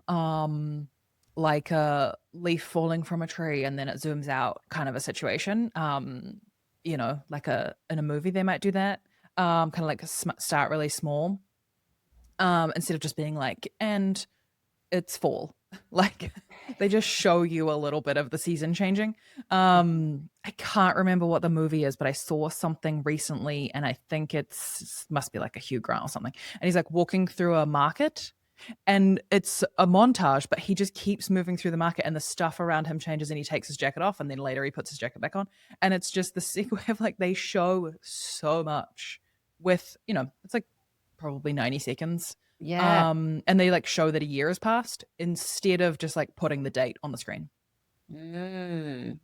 like a leaf falling from a tree, and then it zooms out, kind of a situation. Like in a movie, they might do that. Kind of like start really small, instead of just being like, and it's fall. Like they just show you a little bit of the season changing. I can't remember what the movie is, but I saw something recently, and I think it's must be like a Hugh Grant or something. And he's like walking through a market, and it's a montage, but he just keeps moving through the market, and the stuff around him changes, and he takes his jacket off, and then later he puts his jacket back on, and it's just the sequence of like they show so much with it's like probably 90 seconds, Yeah. and they like show that a year has passed instead of just like putting the date on the screen.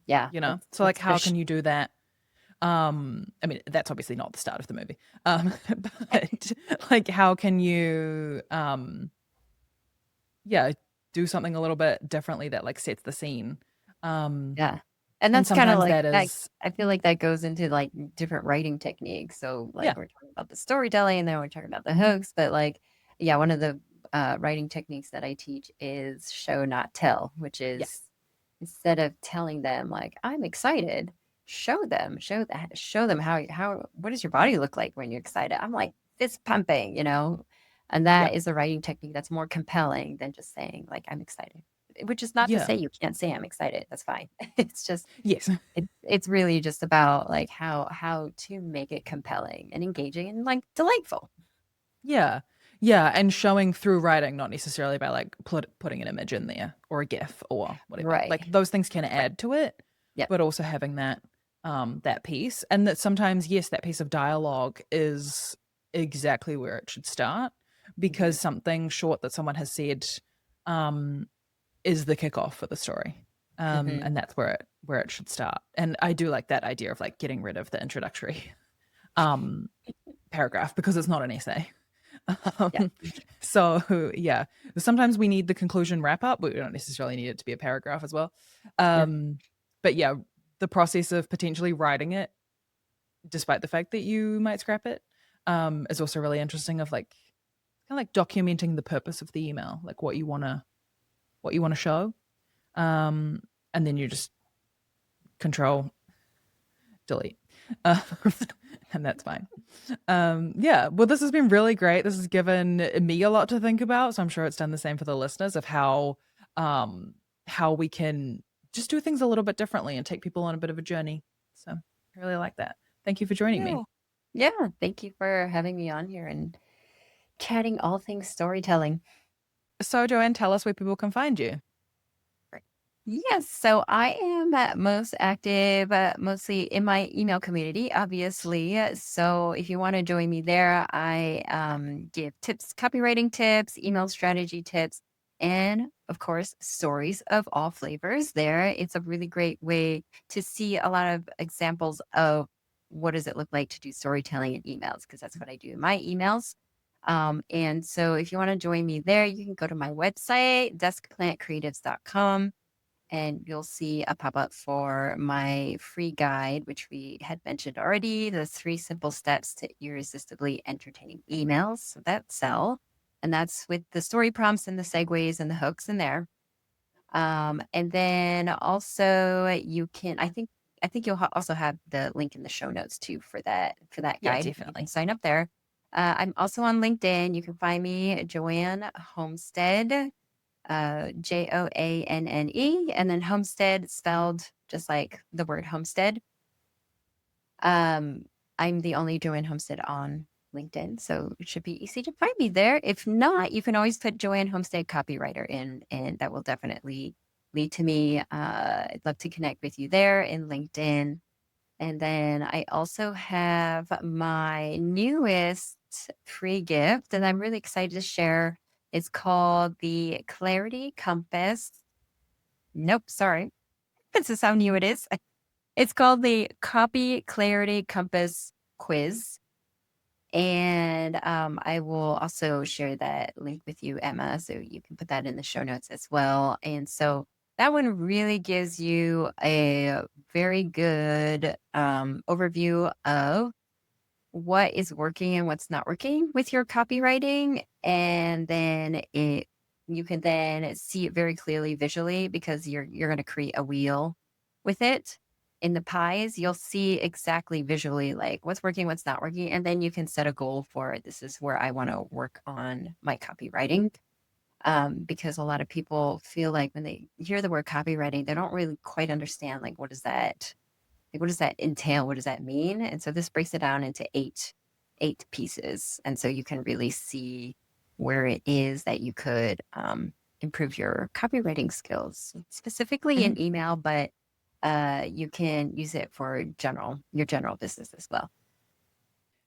Yeah. So like That's for how sure. can you do that? I mean, that's obviously not the start of the movie, but like how can you yeah, do something a little bit differently that like sets the scene. Um, Yeah. And and that's kind of sometimes like that that. is, I feel like that goes into like different writing techniques. So, like, yeah, we're talking about the storytelling and then we're talking about the hooks. But, like, yeah, one of the writing techniques that I teach is show, not tell, which yeah, is instead of telling them, like, I'm excited, show them what does your body look like when you're excited? I'm like fist pumping, you know? And yeah, that is a writing technique that's more compelling than just saying, like, I'm excited, which is not to yeah, say you can't say I'm excited. That's fine. It's just yes, it's really just about like how to make it compelling and engaging and like delightful. yeah, yeah, and showing through writing, not necessarily by like putting an image in there or a GIF or whatever. Right. Like those things can Right. add to it, Yep. but also having that piece, and that sometimes yes, that piece of dialogue is exactly where it should start, Hmm. because something short that someone has said, um, is the kickoff for the story. Hmm. And that's where it should start. And I do like that idea of like getting rid of the introductory paragraph, because it's not an essay. Yeah. Um, so yeah, sometimes we need the conclusion wrap up. We don't necessarily need it to be a paragraph as well. Sure. But yeah, the process of potentially writing it, despite the fact that you might scrap it, is also really interesting. Of like kind of like documenting the purpose of the email, like what you wanna show, um, and then you just control delete, uh, and that's fine. Yeah, well, this has been really great. This has given me a lot to think about, so I'm sure it's done the same for the listeners, of um, how we can just do things a little bit differently and take people on a bit of a journey. So I really like that. Thank you for joining Yeah. me. Yeah. Thank you for having me on here and chatting all things storytelling. So, Joanne, tell us where people can find you. Yes, so I am most active, mostly in my email community, obviously. So if you want to join me there, I give tips, copywriting tips, email strategy tips, and of course, stories of all flavors. There, it's a really great way to see a lot of examples of what does it look like to do storytelling in emails, because that's what I do in my emails. And so if you want to join me there, you can go to my website, deskplantcreatives.com, and you'll see a pop-up for my free guide, which we had mentioned already, the 3 simple steps to irresistibly entertaining emails. So that sell. And that's with the story prompts and the segues and the hooks in there. And then also you can, I think you'll also have the link in the show notes too for that Yeah, guide. You can definitely. sign up there. I'm also on LinkedIn. You can find me, Joanne Homestead, Joanne, and then Homestead spelled just like the word homestead. Um, I'm the only Joanne Homestead on LinkedIn, so it should be easy to find me there. If not, you can always put Joanne Homestead copywriter in, and that will definitely lead to me. I'd love to connect with you there in LinkedIn. And then I also have my newest free gift that I'm really excited to share. It's called the Clarity Compass. Nope, sorry. This is how new it is. It's called the Copy Clarity Compass Quiz. And I will also share that link with you, Emma, so you can put that in the show notes as well. And so that one really gives you a very good overview of what is working and what's not working with your copywriting. And then it you can then see it very clearly visually, because you're going to create a wheel with it in the pies. You'll see exactly visually like what's working, what's not working, and then you can set a goal for, this is where I want to work on my copywriting. Because a lot of people feel like when they hear the word copywriting, they don't really quite understand like what does that entail? What does that mean? And so this breaks it down into eight pieces. And so you can really see where it is that you could improve your copywriting skills, specifically Mhm. in email, but you can use it for your general business as well.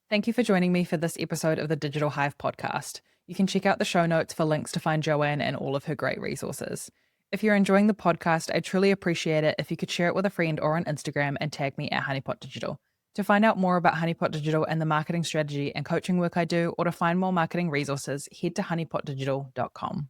Thank you for joining me for this episode of the Digital Hive podcast. You can check out the show notes for links to find Joanne and all of her great resources. If you're enjoying the podcast, I'd truly appreciate it if you could share it with a friend or on Instagram and tag me at Honeypot Digital. To find out more about Honeypot Digital and the marketing strategy and coaching work I do, or to find more marketing resources, head to honeypotdigital.com.